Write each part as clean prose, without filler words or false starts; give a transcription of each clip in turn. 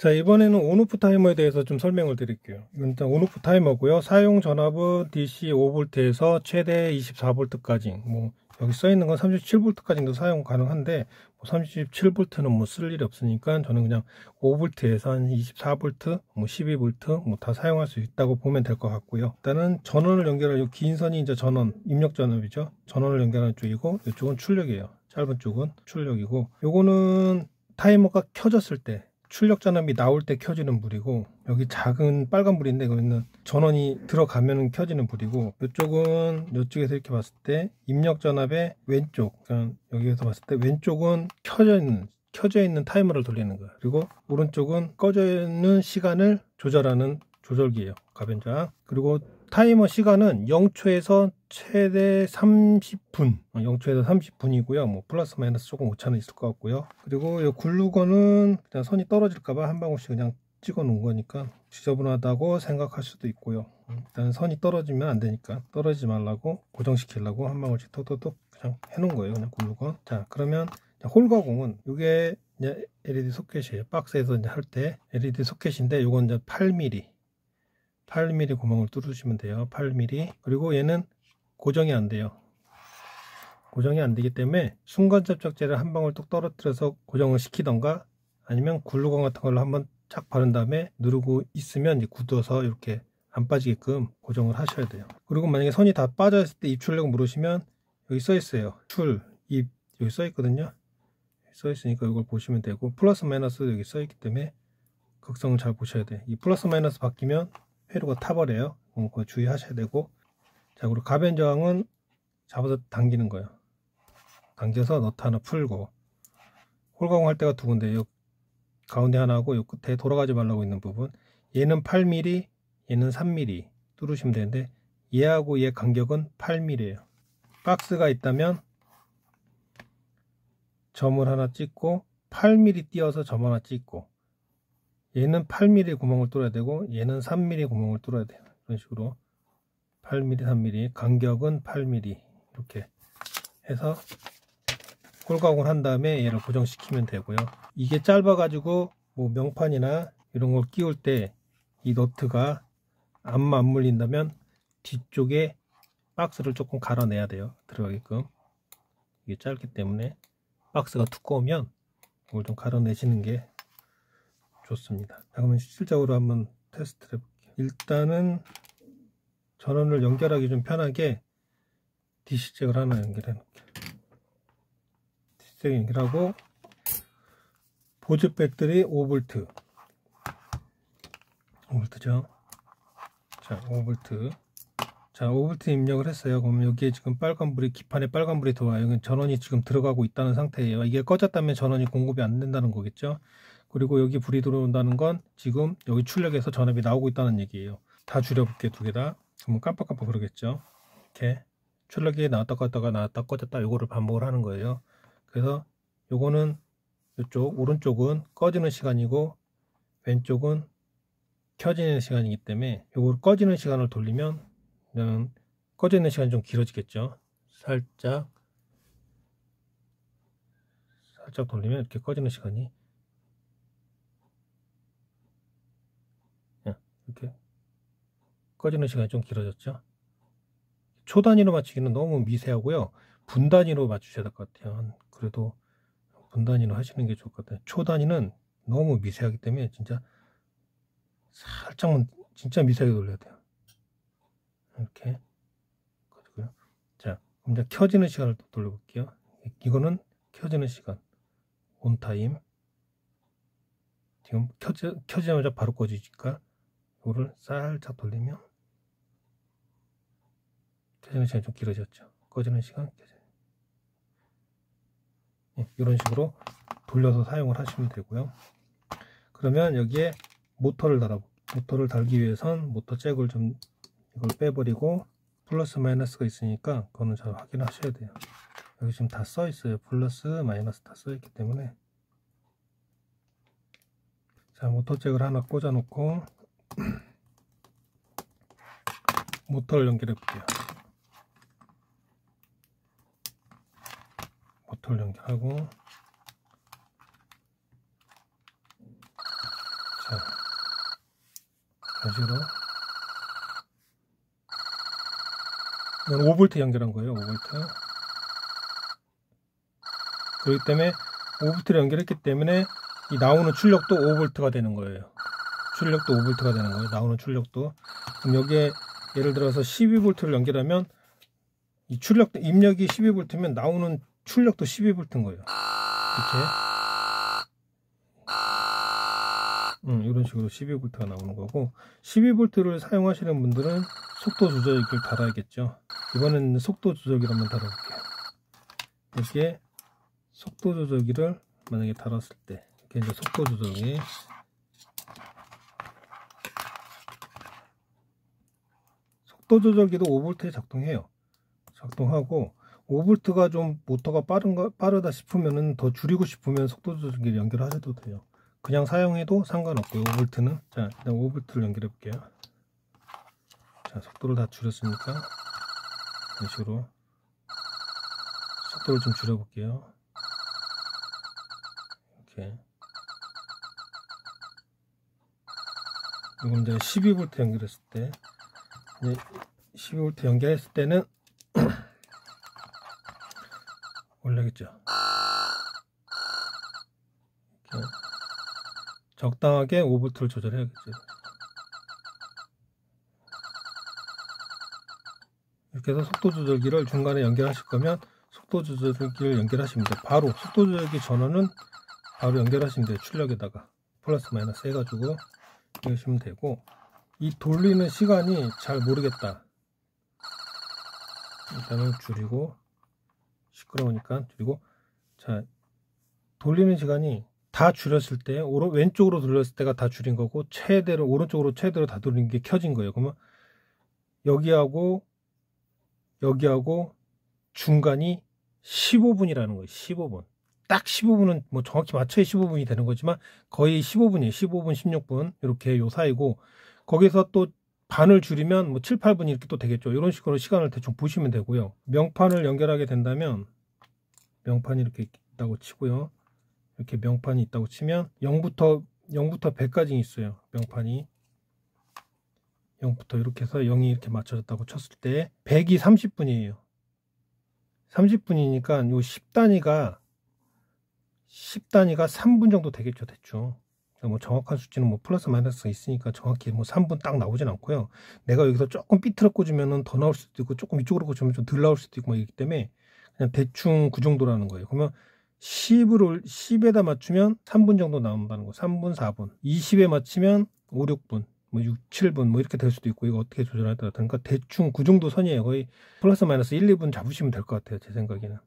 자, 이번에는 온오프 타이머에 대해서 좀 설명을 드릴게요. 이건 일단 온오프 타이머고요. 사용 전압은 DC 5V에서 최대 24V까지, 여기 써 있는 건 37V까지도 사용 가능한데 37V는 뭐 쓸 일이 없으니까 저는 그냥 5V에서 한 24V, 12V 다 사용할 수 있다고 보면 될 것 같고요. 일단은 전원을 연결할 긴 선이 이제 전원, 입력 전압이죠. 전원을 연결하는 쪽이고 이쪽은 출력이에요. 짧은 쪽은 출력이고, 요거는 타이머가 켜졌을 때 출력 전압이 나올 때 켜지는 불이고, 여기 작은 빨간 불인데 이거는 전원이 들어가면 켜지는 불이고, 이쪽은 이쪽에서 이렇게 봤을 때 입력 전압의 왼쪽, 그러니까 여기에서 봤을 때 왼쪽은 켜져 있는 타이머를 돌리는 거예요. 그리고 오른쪽은 꺼져 있는 시간을 조절하는 조절기예요. 가변장. 그리고 타이머 시간은 0초에서 최대 30분, 0초에서 30분이고요. 플러스 마이너스 조금 오차는 있을 것 같고요. 그리고 이 글루건은 그냥 선이 떨어질까봐 한 방울씩 그냥 찍어 놓은 거니까 지저분하다고 생각할 수도 있고요. 일단 선이 떨어지면 안 되니까 떨어지지 말라고, 고정시키려고 한 방울씩 톡톡톡 그냥 해 놓은 거예요. 그냥 글루건. 자, 그러면 홀가공은 이게 이제 LED 소켓이에요. 박스에서 이제 할 때 LED 소켓인데, 요건 이제 8mm 구멍을 뚫으시면 돼요. 8mm. 그리고 얘는 고정이 안 돼요. 고정이 안 되기 때문에 순간 접착제를 한 방울 뚝 떨어뜨려서 고정을 시키던가, 아니면 글루건 같은 걸로 한번 착 바른 다음에 누르고 있으면 이제 굳어서 이렇게 안 빠지게끔 고정을 하셔야 돼요. 그리고 만약에 선이 다 빠져 있을 때 입 출력 누르시면 여기 써 있어요. 입 여기 써 있거든요. 써 있으니까 이걸 보시면 되고, 플러스 마이너스 여기 써 있기 때문에 극성을 잘 보셔야 돼요. 이 플러스 마이너스 바뀌면 회로가 타버려요. 그거 주의하셔야 되고. 자, 그리고 가변저항은 잡아서 당기는 거예요. 당겨서 너트 하나 풀고, 홀가공 할 때가 두 군데, 요 가운데 하나하고 요 끝에 돌아가지 말라고 있는 부분, 얘는 8mm, 얘는 3mm 뚫으시면 되는데, 얘하고 얘 간격은 8mm예요. 박스가 있다면 점을 하나 찍고 8mm 띄어서 점 하나 찍고, 얘는 8mm 구멍을 뚫어야 되고 얘는 3mm 구멍을 뚫어야 돼요. 이런 식으로 8mm, 3mm, 간격은 8mm 이렇게 해서 홀가공을 한 다음에 얘를 고정시키면 되고요. 이게 짧아 가지고 명판이나 이런 걸 끼울 때 이 너트가 안 물린다면 뒤쪽에 박스를 조금 갈아내야 돼요. 들어가게끔. 이게 짧기 때문에 박스가 두꺼우면 이걸 좀 갈아내시는 게 좋습니다. 자, 그러면 실질적으로 한번 테스트를 해볼게요. 일단은 전원을 연결하기 좀 편하게 DC잭을 하나 연결해 놓을게요. DC잭 연결하고, 보조 배터리 5V. 5V죠. 자, 5V. 자, 5V 입력을 했어요. 그러면 여기에 지금 빨간불이, 기판에 빨간불이 들어와요. 이건 전원이 지금 들어가고 있다는 상태예요. 이게 꺼졌다면 전원이 공급이 안 된다는 거겠죠. 그리고 여기 불이 들어온다는 건 지금 여기 출력에서 전압이 나오고 있다는 얘기예요. 다 줄여볼게요. 두 개 다. 그러면 깜빡깜빡 그러겠죠. 이렇게 출력이 나왔다 껐다가 나왔다 꺼졌다, 요거를 반복을 하는 거예요. 그래서 요거는 이쪽 오른쪽은 꺼지는 시간이고 왼쪽은 켜지는 시간이기 때문에, 요걸 꺼지는 시간을 돌리면 꺼져 있는 시간이 좀 길어지겠죠. 살짝 돌리면 이렇게 꺼지는 시간이 이렇게 꺼지는 시간이 좀 길어졌죠. 초 단위로 맞추기는 너무 미세하고요. 분 단위로 맞추셔야 될 것 같아요. 그래도 분 단위로 하시는 게 좋을 것 같아요. 초 단위는 너무 미세하기 때문에 진짜 살짝만 진짜 미세하게 돌려야 돼요. 이렇게 꺼지고요. 자, 그럼 이제 켜지는 시간을 또 돌려볼게요. 이거는 켜지는 시간, 온타임. 지금 켜지자마자 바로 꺼지니까 이거를 살짝 돌리면 켜지는 시간이 좀 길어졌죠. 꺼지는 시간, 이런 식으로 돌려서 사용을 하시면 되고요. 그러면 여기에 모터를 달기 위해선 모터 잭을 좀 이걸 빼버리고, 플러스 마이너스가 있으니까 그거는 잘 확인하셔야 돼요. 여기 지금 다 써 있어요. 플러스 마이너스 다 써 있기 때문에. 자, 모터 잭을 하나 꽂아 놓고 모터를 연결해 볼게요. 모터를 연결하고, 이런 식으로. 이건 5V 연결한 거예요. 5V. 그렇기 때문에 5V를 연결했기 때문에 이 나오는 출력도 5V가 되는 거예요. 출력도 5V가 되는 거예요. 나오는 출력도. 그럼 여기에 예를 들어서 12V를 연결하면 이 출력 입력이 12V면 나오는 출력도 12V인 거예요. 이렇게. 이런 식으로 12V가 나오는 거고, 12V를 사용하시는 분들은 속도 조절기를 달아야겠죠. 이번에는 속도 조절기를 한번 달아볼게요. 이렇게 속도 조절기를 만약에 달았을 때, 이렇게 이제 속도 조절기, 속도 조절기도 5V에 작동해요. 작동하고 5V가 좀 모터가 빠르다 싶으면은 더 줄이고 싶으면 속도 조절기를 연결하셔도 돼요. 그냥 사용해도 상관없고요. 5V는. 자, 일단 5V를 연결해 볼게요. 자, 속도를 다 줄였으니까 이런 식으로 속도를 좀 줄여 볼게요. 이렇게. 이건 이제 12V 연결했을 때, 12V 연결했을 때는 올라겠죠. 이렇게 적당하게 5V를 조절해야겠죠. 이렇게 해서 속도 조절기를 중간에 연결하실 거면 속도 조절기를 연결하시면 돼요. 바로 속도 조절기 전원은 바로 연결하시면 돼요. 출력에다가 플러스 마이너스 해가지고 이러시면 되고, 이 돌리는 시간이 잘 모르겠다. 일단은 줄이고, 시끄러우니까 줄이고. 자, 돌리는 시간이 다 줄였을 때, 왼쪽으로 돌렸을 때가 다 줄인 거고, 최대로 오른쪽으로 최대로 다 돌린 게 켜진 거예요. 그러면 여기하고 중간이 15분이라는 거예요. 15분. 딱 15분은 뭐 정확히 맞춰야 15분이 되는 거지만 거의 15분이에요. 15분, 16분 이렇게 요 사이고, 거기서 또 반을 줄이면 뭐 7, 8분 이렇게 또 되겠죠. 이런 식으로 시간을 대충 보시면 되고요. 명판을 연결하게 된다면, 명판이 이렇게 있다고 치고요. 이렇게 명판이 있다고 치면 0부터 100까지 있어요. 명판이 0부터 이렇게 해서 0이 이렇게 맞춰졌다고 쳤을 때 100이 30분이에요. 30분이니까 요 10단위가 3분 정도 되겠죠, 대충. 뭐 정확한 수치는 뭐 플러스 마이너스가 있으니까 정확히 뭐 3분 딱 나오진 않고요. 내가 여기서 조금 삐뚤어 꽂으면은 더 나올 수도 있고, 조금 이쪽으로 꽂으면 좀 덜 나올 수도 있고 뭐 이기 때문에 그냥 대충 그 정도라는 거예요. 그러면 10에다 맞추면 3분 정도 나온다는 거. 3분, 4분. 20에 맞추면 5, 6분, 뭐 6, 7분 뭐 이렇게 될 수도 있고, 이거 어떻게 조절할 때 그러니까 대충 그 정도 선이에요. 거의 플러스 마이너스 1, 2분 잡으시면 될 것 같아요, 제 생각에는.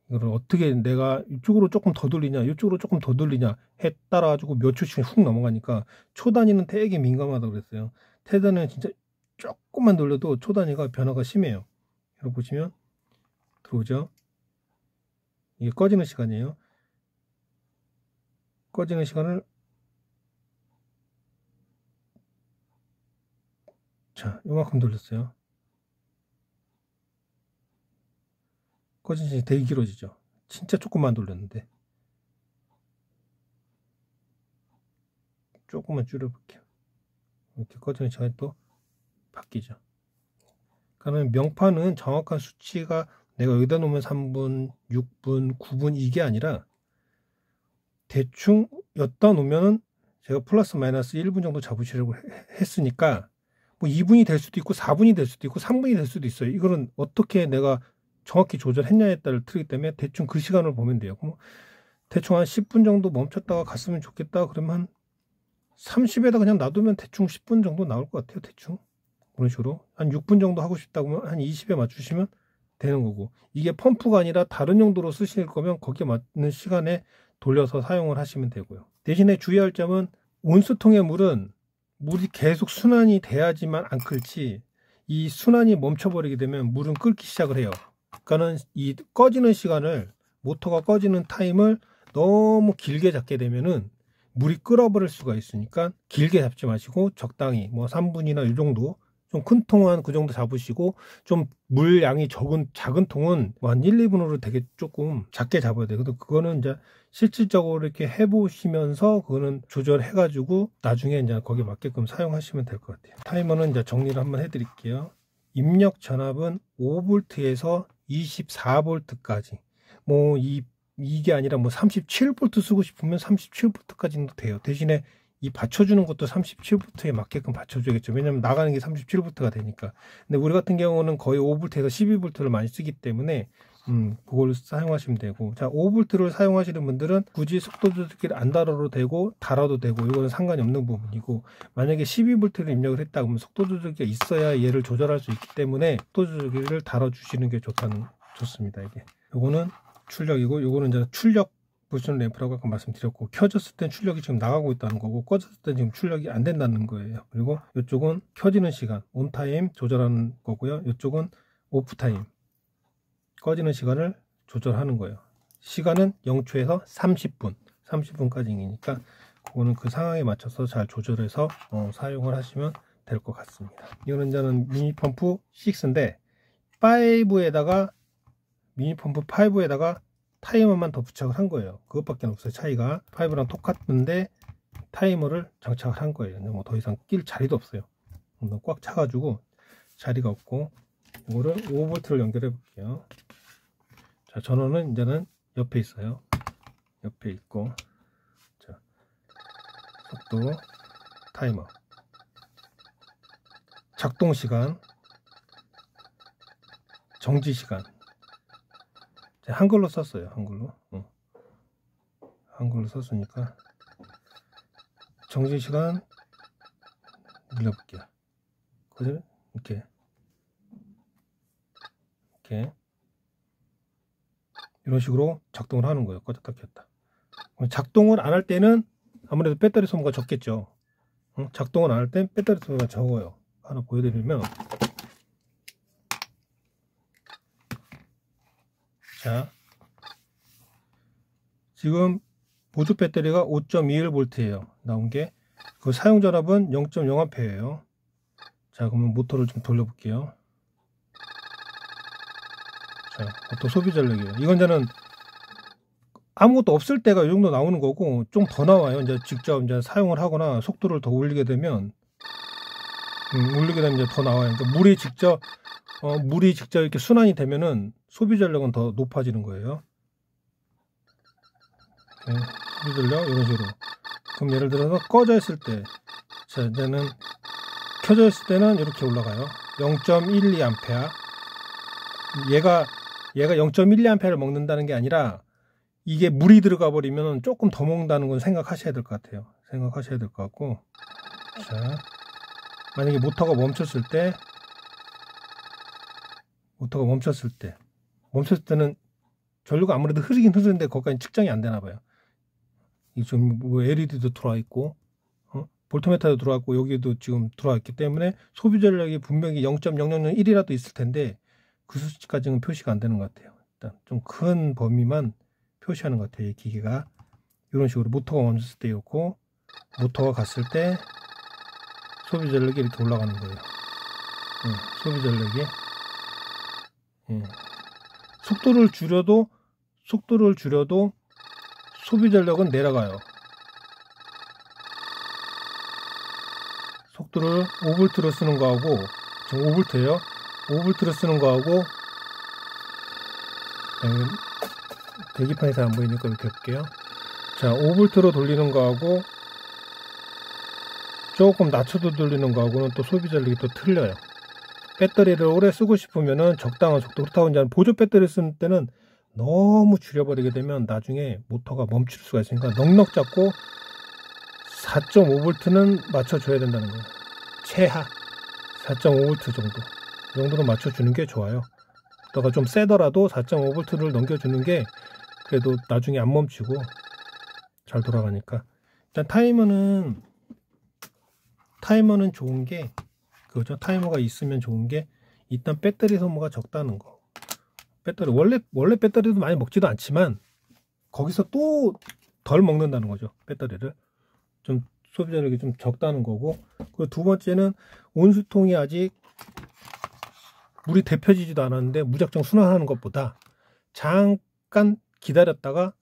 이걸 어떻게 내가 이쪽으로 조금 더 돌리냐, 이쪽으로 조금 더 돌리냐 해 따라 가지고 몇 초씩 훅 넘어가니까, 초 단위는 되게 민감하다고 그랬어요. 태단은 진짜 조금만 돌려도 초 단위가 변화가 심해요. 여러분 보시면 들어오죠. 이게 꺼지는 시간이에요. 꺼지는 시간을, 자, 요만큼 돌렸어요. 꺼지는 시간이 되게 길어지죠. 진짜 조금만 돌렸는데. 조금만 줄여볼게요. 이렇게 꺼지는 시간이 또 바뀌죠. 그러면 명판은 정확한 수치가 내가 여기다 놓으면 3분, 6분, 9분 이게 아니라 대충 엿다 놓으면은, 제가 플러스 마이너스 1분 정도 잡으시려고 했으니까 뭐 2분이 될 수도 있고 4분이 될 수도 있고 3분이 될 수도 있어요. 이거는 어떻게 내가 정확히 조절했냐에 따라 틀리기 때문에 대충 그 시간을 보면 돼요. 그럼 대충 한 10분 정도 멈췄다가 갔으면 좋겠다 그러면 한 30에다 그냥 놔두면 대충 10분 정도 나올 것 같아요. 대충 그런 식으로 한 6분 정도 하고 싶다고 하면 한 20에 맞추시면 되는 거고, 이게 펌프가 아니라 다른 용도로 쓰실 거면 거기에 맞는 시간에 돌려서 사용을 하시면 되고요. 대신에 주의할 점은, 온수통의 물이 계속 순환이 돼야지만 안 끓지, 이 순환이 멈춰버리게 되면 물은 끓기 시작을 해요. 그러니까는 이 꺼지는 시간을, 모터가 꺼지는 타임을 너무 길게 잡게 되면은 물이 끓어버릴 수가 있으니까 길게 잡지 마시고 적당히 뭐 3분이나 이 정도 좀 큰 통은 그 정도 잡으시고 좀 물량이 작은 통은 한 1, 2분으로 되게 조금 작게 잡아야 돼요. 그거는 이제 실질적으로 이렇게 해보시면서 그거는 조절해가지고 나중에 이제 거기에 맞게끔 사용하시면 될 것 같아요. 타이머는 이제 정리를 한번 해드릴게요. 입력 전압은 5V에서 24V까지. 뭐 이게 아니라 뭐 37V 쓰고 싶으면 37V까지도 돼요. 대신에 이 받쳐주는 것도 37V에 맞게끔 받쳐줘야겠죠. 왜냐면 나가는 게 37V가 되니까. 근데 우리 같은 경우는 거의 5V에서 12V를 많이 쓰기 때문에 그걸 사용하시면 되고, 자, 5V를 사용하시는 분들은 굳이 속도 조절기를 안 달아도 되고 달아도 되고 이거는 상관이 없는 부분이고, 만약에 12V를 입력을 했다 그러면 속도 조절기가 있어야 얘를 조절할 수 있기 때문에 속도 조절기를 달아주시는 게 좋습니다. 이게 요거는 출력이고, 요거는 이제 출력 보시는 램프라고 아까 말씀드렸고, 켜졌을 땐 출력이 지금 나가고 있다는 거고, 꺼졌을 땐 지금 출력이 안 된다는 거예요. 그리고 이쪽은 켜지는 시간, 온타임 조절하는 거고요. 이쪽은 오프타임, 꺼지는 시간을 조절하는 거예요. 시간은 0초에서 30분까지니까 그거는 그 상황에 맞춰서 잘 조절해서 사용을 하시면 될 것 같습니다. 이거는 저는 미니펌프 6인데 5에다가 미니펌프 5에다가 타이머만 더 부착을 한 거예요. 그것밖에 없어요. 차이가 5랑 똑같은데 타이머를 장착을 한 거예요. 뭐 더 이상 낄 자리도 없어요. 꽉 차가지고 자리가 없고, 이거를 5V를 연결해 볼게요. 자, 전원은 이제는 옆에 있어요. 옆에 있고, 자, 속도, 타이머, 작동 시간, 정지 시간. 한글로 썼어요. 한글로 썼으니까 정지 시간 늘려볼게요. 그죠? 이렇게 이런 식으로 작동을 하는 거예요. 껐다 켰다. 작동을 안 할 때는 아무래도 배터리 소모가 적겠죠. 작동을 안 할 땐 배터리 소모가 적어요. 하나 보여드리면, 자, 지금 보조 배터리가 5.21V예요. 나온 게. 그 사용 전압은 0.0A예요. 자, 그러면 모터를 좀 돌려볼게요. 자, 모터 소비 전력이에요. 이건 저는 아무것도 없을 때가 이 정도 나오는 거고, 좀 더 나와요. 이제 직접 이제 사용을 하거나 속도를 더 올리게 되면 이제 더 나와요. 그러니까 물이 직접 이렇게 순환이 되면은 소비 전력은 더 높아지는 거예요. 소비 전력 이런 식으로. 그럼 예를 들어서 꺼져 있을 때, 자, 이제는 켜져 있을 때는 이렇게 올라가요. 0.12A. 얘가 0.12A를 먹는다는 게 아니라, 이게 물이 들어가 버리면 조금 더 먹는다는 건 생각하셔야 될 것 같아요. 생각하셔야 될 것 같고, 자, 만약에 모터가 멈췄을 때는 전류가 아무래도 흐르는데 거기까지 측정이 안 되나 봐요. 지금 뭐 LED도 들어와 있고, 볼트미터도 들어와 있고, 여기도 지금 들어와 있기 때문에 소비 전력이 분명히 0.0001이라도 있을 텐데 그 수치까지는 표시가 안 되는 것 같아요. 일단 좀 큰 범위만 표시하는 것 같아요. 이 기계가 이런 식으로 모터가 멈췄을 때 이렇고, 모터가 갔을 때 소비 전력이 이렇게 올라가는 거예요. 소비 전력이 속도를 줄여도 소비 전력은 내려가요. 속도를 5V로 쓰는 거하고, 지금 5V예요. 5V로 쓰는 거하고, 대기판이 잘 안 보이니까 이렇게 할게요. 자, 5V로 돌리는 거하고 조금 낮춰서 돌리는 거하고는 또 소비 전력이 또 틀려요. 배터리를 오래 쓰고 싶으면은 적당한 속도. 그렇다고 이제 보조 배터리 쓰는 때는 너무 줄여버리게 되면 나중에 모터가 멈출 수가 있으니까 넉넉 잡고 4.5V는 맞춰줘야 된다는 거예요. 최하 4.5V 정도. 이 정도로 맞춰주는 게 좋아요. 그러다가 좀 세더라도 4.5V를 넘겨주는 게 그래도 나중에 안 멈추고 잘 돌아가니까. 일단 타이머는 좋은 게 그거죠. 타이머가 있으면 좋은 게 일단 배터리 소모가 적다는 거. 배터리 원래 배터리도 많이 먹지도 않지만 거기서 또 덜 먹는다는 거죠. 배터리를 좀 소비 전력이 좀 적다는 거고, 그리고 두 번째는 온수통이 아직 물이 데펴지지도 않았는데 무작정 순환하는 것보다 잠깐 기다렸다가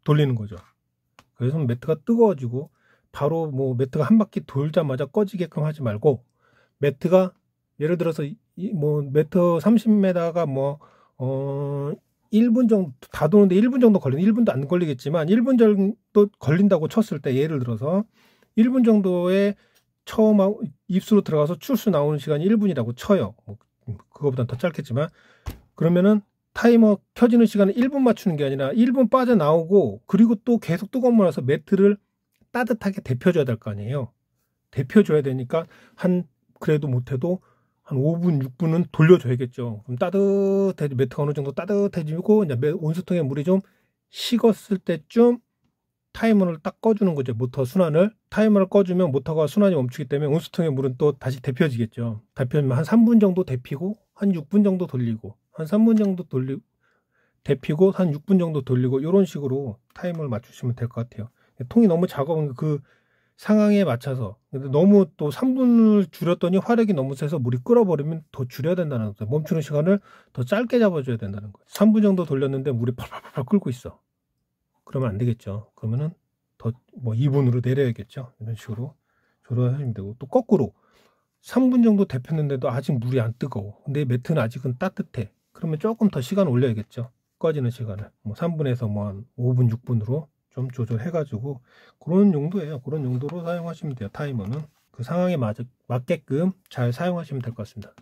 돌리는 거죠. 그래서 매트가 뜨거워지고 바로 뭐 매트가 한 바퀴 돌자마자 꺼지게끔 하지 말고, 매트가 예를 들어서 뭐 매트 30m가 뭐 1분 정도 다 도는데 1분 정도 걸리는, 1분도 안 걸리겠지만 1분 정도 걸린다고 쳤을 때, 예를 들어서 1분 정도에 처음 입수로 들어가서 출수 나오는 시간이 1분이라고 쳐요. 뭐 그거보단 더 짧겠지만, 그러면은 타이머 켜지는 시간은 1분 맞추는 게 아니라 1분 빠져나오고, 그리고 또 계속 뜨거운 물에서 매트를 따뜻하게 데펴줘야 될 거 아니에요. 데펴줘야 되니까 그래도 못해도 한 5분, 6분은 돌려줘야겠죠. 그럼 매트가 어느 정도 따뜻해지고 이제 온수통에 물이 좀 식었을 때쯤 타이머를 딱 꺼주는 거죠. 모터 순환을. 타이머를 꺼주면 모터가 순환이 멈추기 때문에 온수통의 물은 또 다시 데펴지겠죠. 데펴지면 한 3분 정도 데피고 한 6분 정도 돌리고, 한 3분 정도 데피고 한 6분 정도 돌리고, 이런 식으로 타이머를 맞추시면 될 것 같아요. 통이 너무 작은 그 상황에 맞춰서, 근데 너무 또 3분을 줄였더니 화력이 너무 세서 물이 끓어버리면 더 줄여야 된다는 거죠. 멈추는 시간을 더 짧게 잡아줘야 된다는 거죠. 3분 정도 돌렸는데 물이 펄펄펄 끓고 있어. 그러면 안 되겠죠. 그러면은 더 뭐 2분으로 내려야겠죠. 이런 식으로 조절하시면 되고, 또 거꾸로 3분 정도 데폈는데도 아직 물이 안 뜨거워. 근데 매트는 아직은 따뜻해. 그러면 조금 더 시간 올려야겠죠. 꺼지는 시간을 뭐 3분에서 뭐 한 5분, 6분으로 좀 조절해가지고, 그런 용도예요. 그런 용도로 사용하시면 돼요. 타이머는 그 상황에 맞게끔 잘 사용하시면 될 것 같습니다.